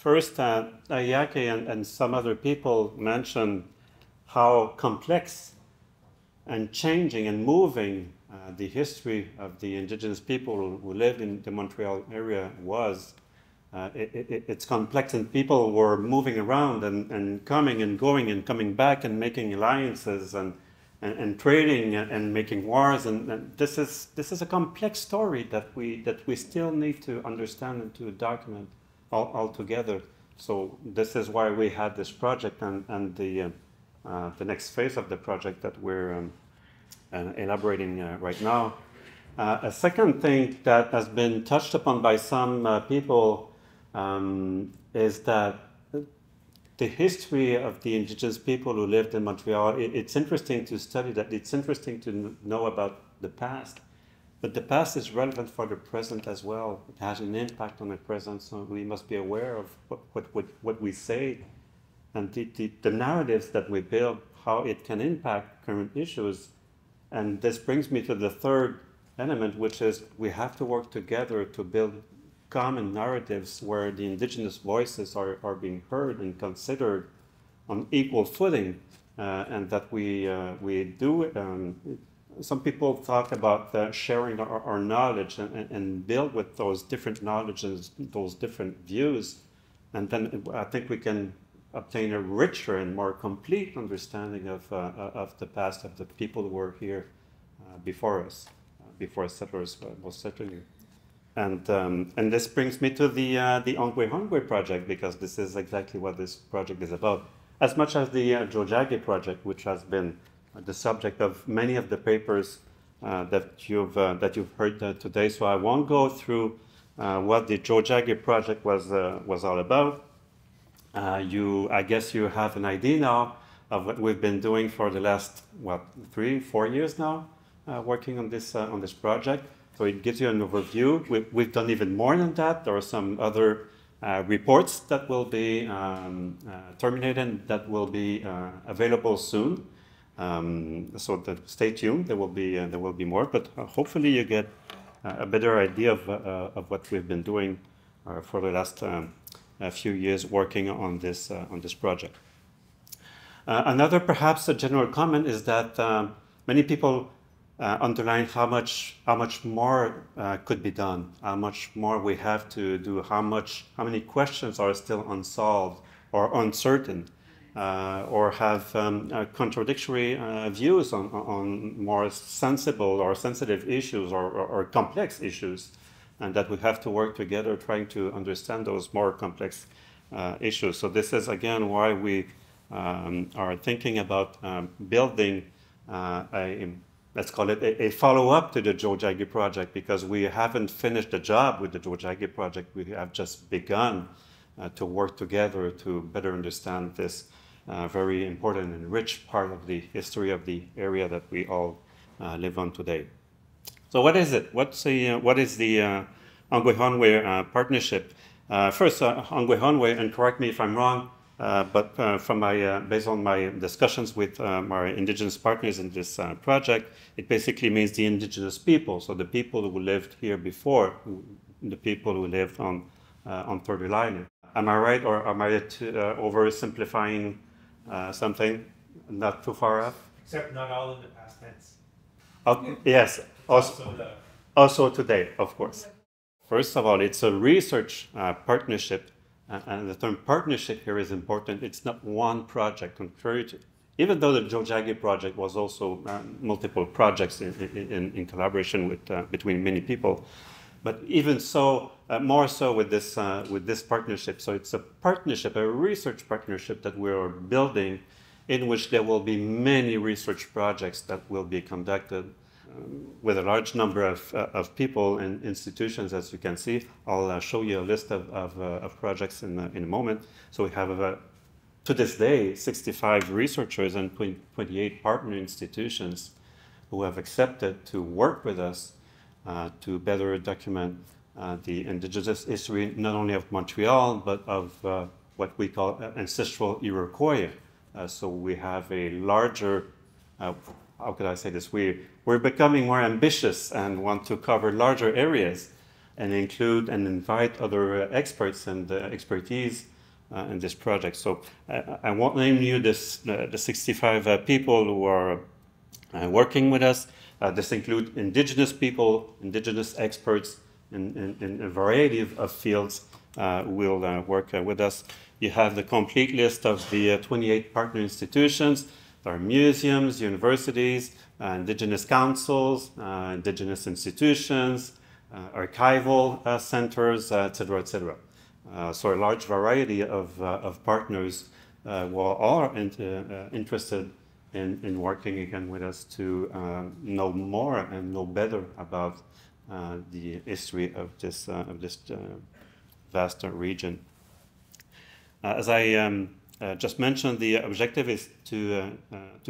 first, Ayake and some other people mentioned how complex and changing and moving the history of the indigenous people who lived in the Montreal area was. It's complex, and people were moving around and coming and going and coming back and making alliances and trading and making wars, and this is a complex story that we still need to understand and to document all together. So this is why we had this project, and the next phase of the project that we're elaborating right now. A second thing that has been touched upon by some people is that the history of the indigenous people who lived in Montreal, it's interesting to study that. It's interesting to know about the past, but the past is relevant for the present as well. It has an impact on the present, so we must be aware of what we say and the narratives that we build, how it can impact current issues. And this brings me to the third element, which is we have to work together to build common narratives where the indigenous voices are being heard and considered on equal footing, and that we do. Some people talk about sharing our knowledge and build with those different knowledges, those different views, and then I think we can obtain a richer and more complete understanding of the past of the people who were here before us, before settlers, most certainly. And this brings me to the Onkwehon project, because this is exactly what this project is about, as much as the Tiohtià project, which has been the subject of many of the papers that you've heard today. So I won't go through what the Tiohtià project was all about. I guess you have an idea now of what we've been doing for the last 3-4 years now, working on this project. So it gives you an overview. We've done even more than that. There are some other reports that will be terminated, that will be available soon. So stay tuned. There will be more, but hopefully you get a better idea of what we've been doing for the last few years working on this project. Another perhaps a general comment is that many people underline how much more could be done, how much more we have to do, how many questions are still unsolved or uncertain, or have contradictory views on more sensible or sensitive issues or complex issues, and that we have to work together trying to understand those more complex issues. So this is again why we are thinking about building let's call it a follow-up to the Tiohtià project, because we haven't finished the job with the Tiohtià project. We have just begun to work together to better understand this very important and rich part of the history of the area that we all live on today. So what is it? What is the Onkwehon partnership? First, Onkwehon, and correct me if I'm wrong, but based on my discussions with my indigenous partners in this project, it basically means the indigenous people. So the people who lived here before, the people who lived on Third Island. Am I right, or am I oversimplifying something? Not too far off? Except not all in the past tense. Yes, also today, of course. First of all, it's a research partnership. And the term partnership here is important. It's not one project, contrary to, even though the Tiohtià project was also multiple projects in collaboration between many people. But even so, more so with this partnership. So it's a partnership, a research partnership that we are building, in which there will be many research projects that will be conducted with a large number of people and institutions, as you can see. I'll show you a list of projects in a moment. So we have, to this day, 65 researchers and 28 partner institutions who have accepted to work with us to better document the indigenous history, not only of Montreal, but of what we call ancestral Iroquois. So we have a larger, how could I say this? We're becoming more ambitious and want to cover larger areas. and include and invite other experts and expertise in this project. So I won't name you the 65 people who are working with us. This includes indigenous people, indigenous experts in a variety of fields who will work with us. You have the complete list of the 28 partner institutions. There are museums, universities, indigenous councils, indigenous institutions, archival centers, etc., etc. So a large variety of partners who are all interested in working again with us to know more and know better about the history of this vast region. As I just mentioned, the objective is to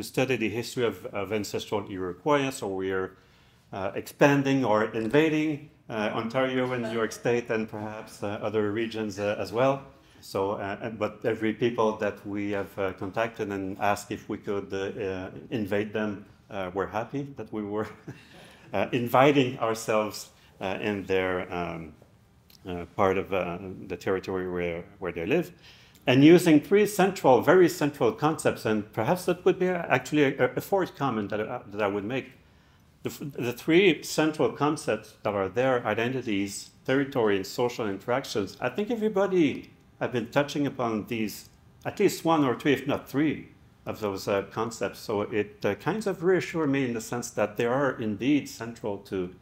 study the history of ancestral Iroquois. So we are expanding or invading Ontario and New York State and perhaps other regions as well. So, but every people that we have contacted and asked if we could invade them, were happy that we were inviting ourselves in their part of the territory where they live, and using three very central concepts. And perhaps that would be actually a fourth comment that I would make. The three central concepts that are there: identities, territory, and social interactions. I think everybody have been touching upon these, at least one or two, if not three, of those concepts. So it kind of reassures me in the sense that they are indeed central to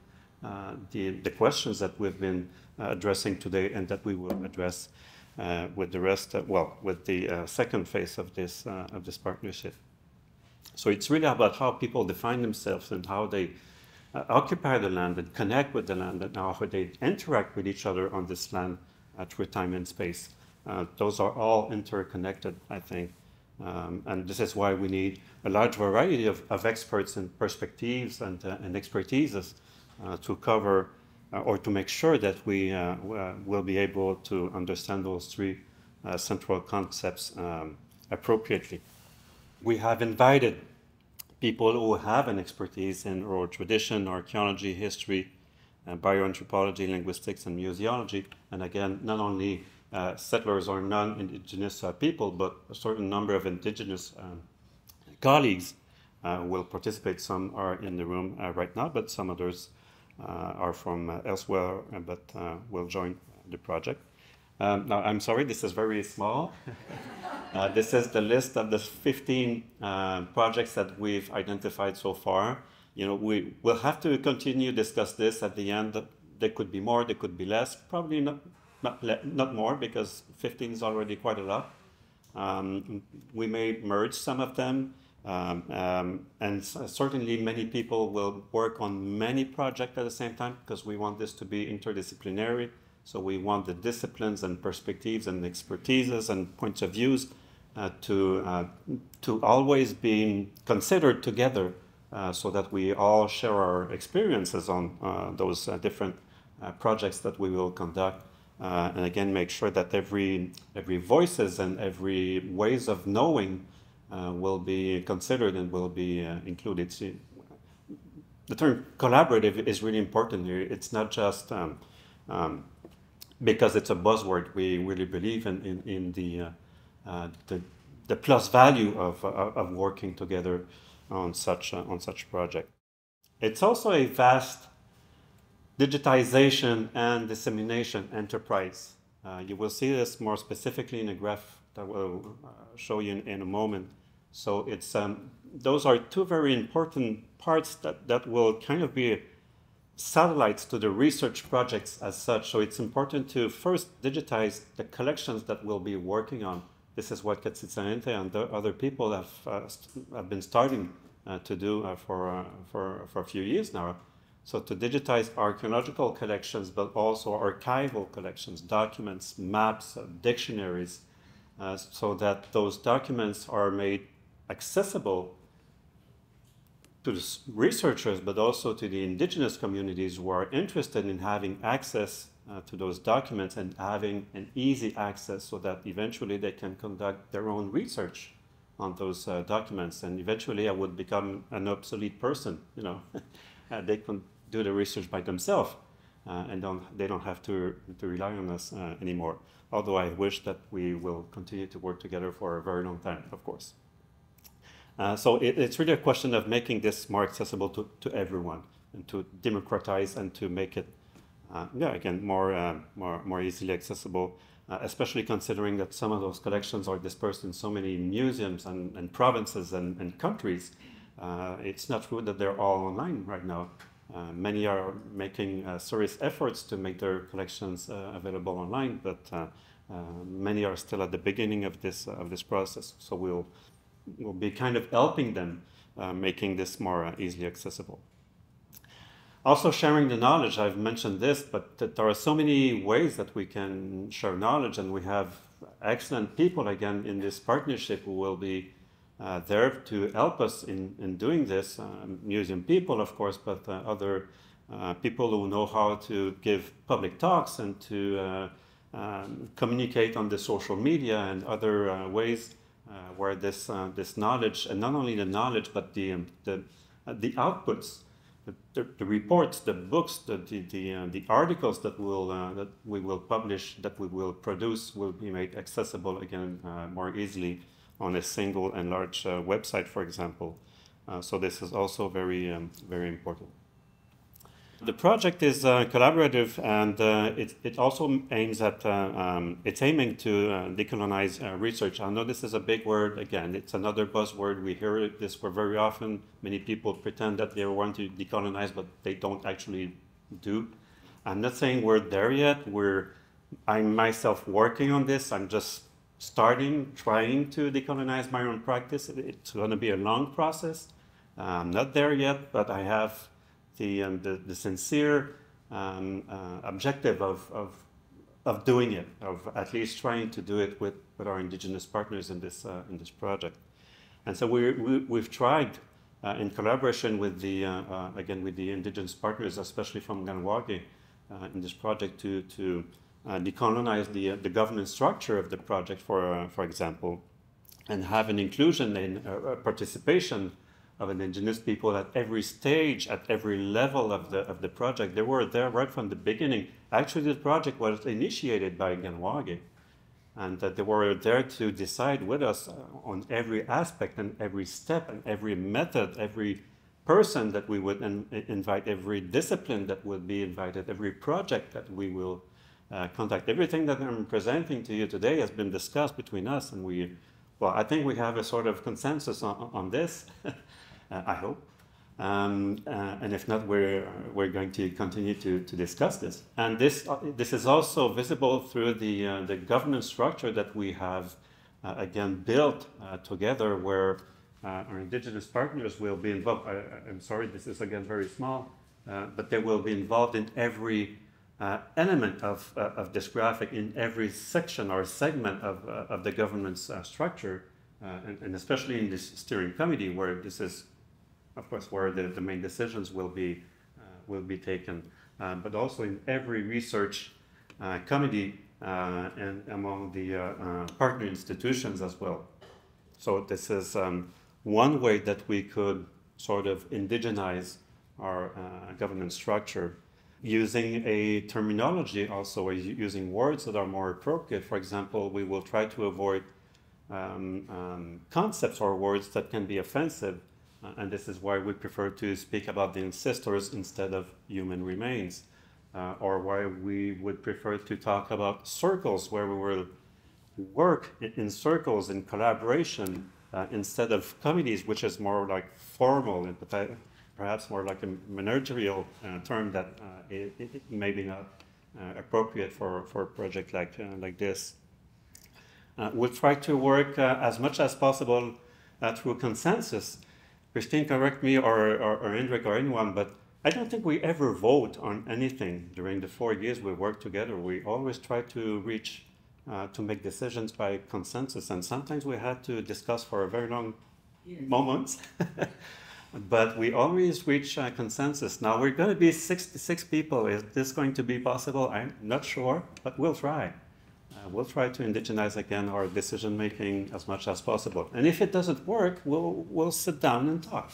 the questions that we've been addressing today and that we will address with the rest, with the second phase of this partnership. So it's really about how people define themselves and how they occupy the land and connect with the land, and how they interact with each other on this land through time and space. Those are all interconnected, I think. And this is why we need a large variety of experts and perspectives and expertises to cover or to make sure that we will be able to understand those three central concepts appropriately. We have invited people who have an expertise in oral tradition, archaeology, history, bioanthropology, linguistics, and museology. And again, not only settlers or non-indigenous people, but a certain number of indigenous colleagues will participate. Some are in the room right now, but some others are from elsewhere, but will join the project. Now, I'm sorry, this is very small. This is the list of the 15 projects that we've identified so far. You know, we will have to continue discuss this at the end. There could be more, there could be less, probably not more, because 15 is already quite a lot. We may merge some of them, and certainly many people will work on many projects at the same time, because we want this to be interdisciplinary. So we want the disciplines and perspectives and expertises and points of views to always be considered together, so that we all share our experiences on those different projects that we will conduct. And again, make sure that every voices and every ways of knowing will be considered and will be included. See, the term collaborative is really important here. It's not just because it's a buzzword. We really believe in the plus value of working together on such project. It's also a vast digitization and dissemination enterprise. You will see this more specifically in a graph that will show you in a moment. So it's those are two very important parts that will kind of be satellites to the research projects as such. So it's important to first digitize the collections that we'll be working on. This is what Gates St-Pierre and the other people have been starting to do for a few years now. So to digitize archaeological collections, but also archival collections, documents, maps, dictionaries, so that those documents are made accessible to the researchers, but also to the indigenous communities who are interested in having access to those documents and having an easy access, so that eventually they can conduct their own research on those documents. And eventually I would become an obsolete person, you know. They can do the research by themselves. and they don't have to rely on us anymore. Although I wish that we will continue to work together for a very long time, of course. So it's really a question of making this more accessible to everyone, and to democratize and to make it, again, more easily accessible, especially considering that some of those collections are dispersed in so many museums and provinces and countries. It's not true that they're all online right now. Many are making serious efforts to make their collections available online, but many are still at the beginning of this process. So we'll be kind of helping them, making this more easily accessible. Also sharing the knowledge, I've mentioned this, but there are so many ways that we can share knowledge, and we have excellent people, again, in this partnership who will be there to help us in doing this. Museum people, of course, but other people who know how to give public talks and to communicate on the social media and other ways where this knowledge, and not only the knowledge, but the outputs, the reports, the books, the articles that we will publish, that we will produce, will be made accessible again more easily on a single and large website, for example. So this is also very important. The project is collaborative, and it also aims at, it's aiming to decolonize research. I know this is a big word, again, it's another buzzword. We hear this for very often. Many people pretend that they want to decolonize, but they don't actually do. I'm not saying we're there yet. I'm myself working on this. I'm just trying to decolonize my own practice. It's going to be a long process. I'm not there yet, but I have the sincere objective of doing it, of at least trying to do it with our Indigenous partners in this project. And so we've tried in collaboration with again with the Indigenous partners, especially from Kahnawake, in this project to decolonize the governance structure of the project, for example, and have an inclusion and participation of Indigenous people at every stage, at every level of the project. They were there right from the beginning. Actually, the project was initiated by Kahnawake, and they were there to decide with us on every aspect and every step and every method, every person that we would invite, every discipline that would be invited, every project that we will contact. Everything that I'm presenting to you today has been discussed between us, and I think we have a sort of consensus on this. I hope, and if not, we're going to continue to discuss this. And this is also visible through the governance structure that we have again built together, where our Indigenous partners will be involved. I'm sorry, this is again very small, but they will be involved in every element of this graphic, in every section or segment of the governance structure, and especially in this steering committee, where this is, of course, where the main decisions will be taken, but also in every research committee and among the partner institutions as well. So this is one way that we could sort of indigenize our governance structure, using a terminology, also using words that are more appropriate. For example, we will try to avoid concepts or words that can be offensive. And this is why we prefer to speak about the ancestors instead of human remains, or why we would prefer to talk about circles, where we will work in circles in collaboration instead of committees, which is more like formal and perhaps more like a managerial term that it may be not appropriate for a project like this. We'll try to work as much as possible through consensus. Christine, correct me, or Hendrik, or anyone, but I don't think we ever vote on anything during the 4 years we work together. We always try to reach, to make decisions by consensus, and sometimes we had to discuss for a very long moments, but we always reach consensus. Now we're going to be 66 people. Is this going to be possible? I'm not sure, but we'll try. We'll try to indigenize again our decision-making as much as possible. And if it doesn't work, we'll sit down and talk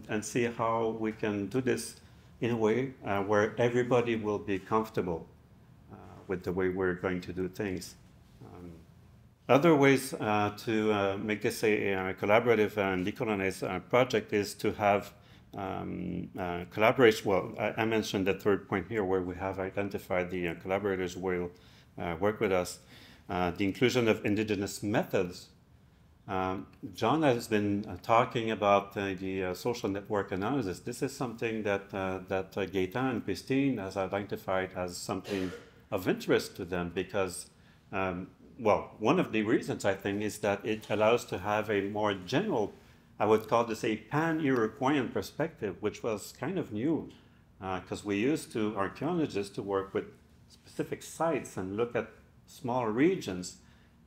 and see how we can do this in a way where everybody will be comfortable with the way we're going to do things. Other ways to make this a collaborative and decolonized project is to have collaboration. Well, I mentioned the third point here where we have identified the collaborators who will work with us. The inclusion of indigenous methods. John has been talking about the social network analysis. This is something that Gaëtan and Christine has identified as something of interest to them because well, one of the reasons I think is that it allows to have a more general, I would call this a pan-European perspective, which was kind of new because we used to, archaeologists, to work with specific sites and look at small regions.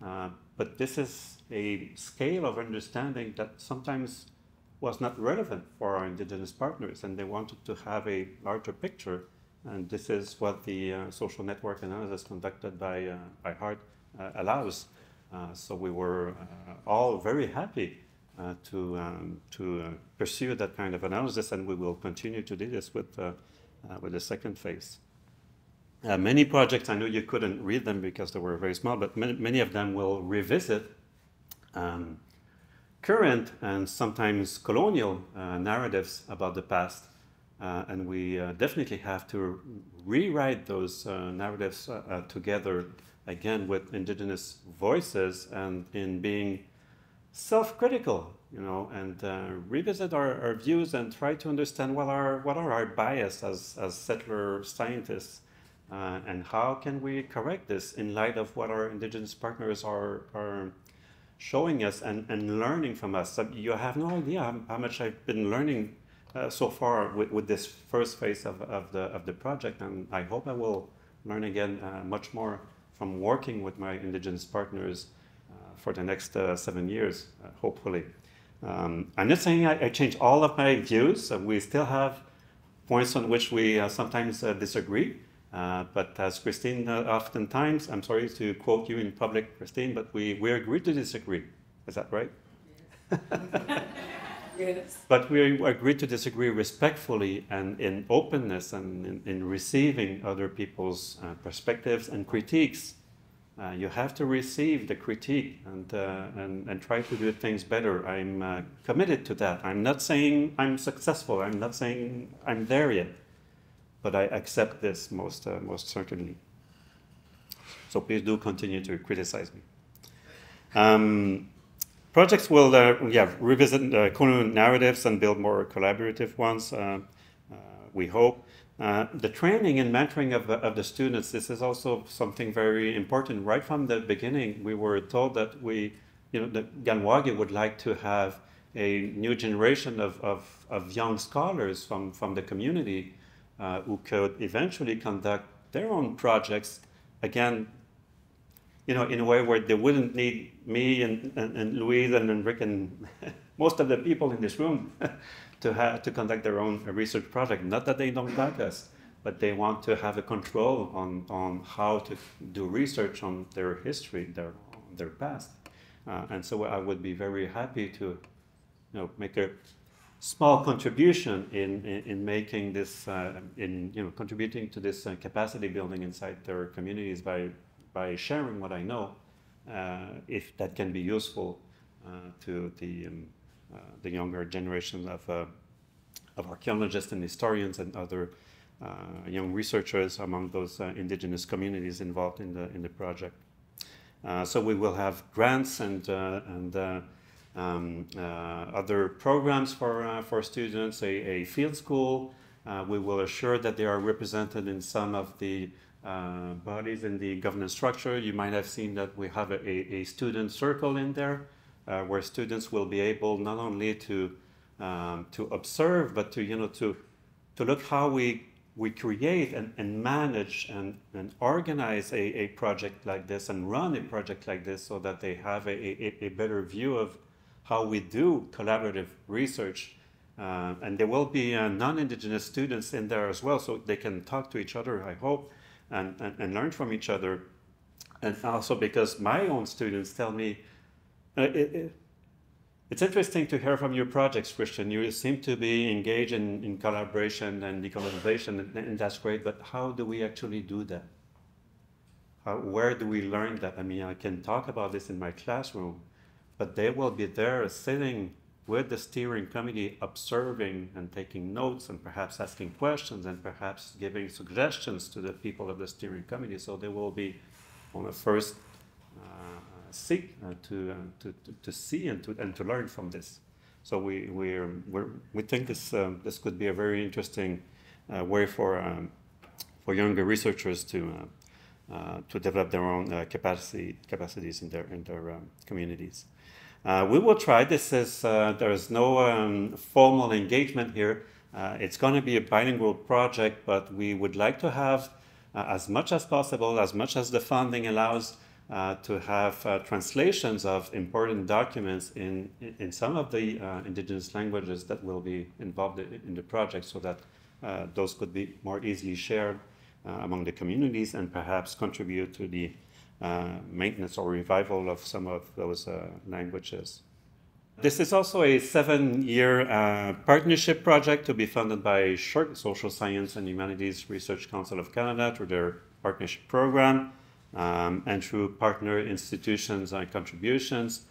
But this is a scale of understanding that sometimes was not relevant for our indigenous partners, and they wanted to have a larger picture. And this is what the social network analysis conducted by HART allows. So we were all very happy to pursue that kind of analysis, and we will continue to do this with the second phase. Many projects, I know you couldn't read them because they were very small, but many of them will revisit current and sometimes colonial narratives about the past. And we definitely have to rewrite those narratives together again with indigenous voices and in being self-critical, you know, and revisit our views and try to understand what are our bias as settler scientists, and how can we correct this in light of what our indigenous partners are showing us and learning from us. So you have no idea how much I've been learning so far with this first phase of the project, and I hope I will learn again much more from working with my indigenous partners for the next 7 years, hopefully. I'm not saying I change all of my views. We still have points on which we sometimes disagree, but as Christine oftentimes, I'm sorry to quote you in public, Christine, but we agree to disagree. Is that right? Yes. Yes. But we agree to disagree respectfully and in openness and in receiving other people's perspectives and critiques. You have to receive the critique and try to do things better. I'm committed to that. I'm not saying I'm successful. I'm not saying I'm there yet. But I accept this most certainly. So please do continue to criticize me. Projects will revisit colonial narratives and build more collaborative ones, we hope. The training and mentoring of the students, this is also something very important. Right from the beginning, we were told that that Kahnawake would like to have a new generation of young scholars from the community who could eventually conduct their own projects, again, in a way where they wouldn't need me and Louise and Enrique and most of the people in this room to conduct their own research project. Not that they don't like us, but they want to have a control on how to do research on their history, their past. And so I would be very happy to make a small contribution in making this, contributing to this capacity building inside their communities by sharing what I know, if that can be useful to the younger generation of archaeologists and historians and other young researchers among those indigenous communities involved in the project. So we will have grants and other programs for students, a field school. We will assure that they are represented in some of the bodies in the governance structure. You might have seen that we have a student circle in there, where students will be able not only to observe, but to look how we create and manage and organize a project like this and run a project like this, so that they have a better view of how we do collaborative research. And there will be non-Indigenous students in there as well, so they can talk to each other, I hope, and learn from each other. And also because my own students tell me, It's interesting to hear from your projects, Christian. You seem to be engaged in collaboration and decolonization, and that's great, but how do we actually do that? Where do we learn that? I mean, I can talk about this in my classroom, but they will be there sitting with the steering committee, observing and taking notes and perhaps asking questions and perhaps giving suggestions to the people of the steering committee. So they will be on the first seat to see and to learn from this. So we think this could be a very interesting way for younger researchers to develop their own capacities in their communities. We will try. This is there is no formal engagement here. It's going to be a bilingual project, but we would like to have as much as possible, as much as the funding allows, to have translations of important documents in some of the indigenous languages that will be involved in the project, so that those could be more easily shared among the communities and perhaps contribute to the maintenance or revival of some of those languages. This is also a 7-year partnership project to be funded by SHRC, Social Science and Humanities Research Council of Canada, through their partnership program, and through partner institutions and contributions.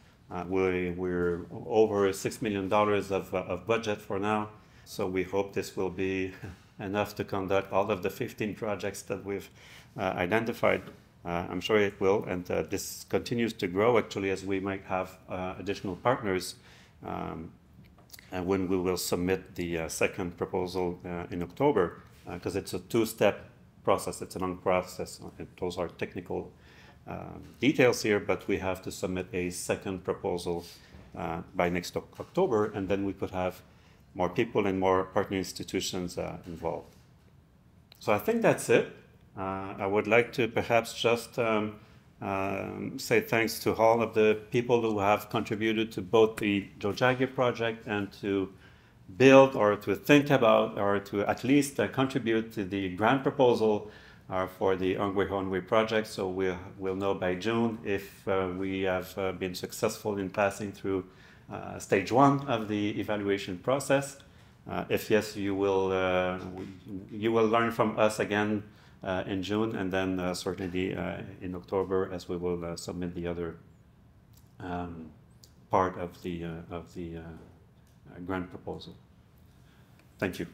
We're over $6 million of budget for now, so we hope this will be enough to conduct all of the 15 projects that we've identified. I'm sure it will, and this continues to grow actually as we might have additional partners and when we will submit the second proposal in October, because it's a two-step process. It's a long process. Those are technical details here, but we have to submit a second proposal by next October, and then we could have more people and more partner institutions involved. So I think that's it. I would like to perhaps just say thanks to all of the people who have contributed to both the Tiohtià project and to build or to think about or to at least contribute to the grant proposal for the Onkwehon project. So we'll know by June if we have been successful in passing through stage 1 of the evaluation process. If yes, you will learn from us again in June, and then certainly in October, as we will submit the other part of the grant proposal. Thank you.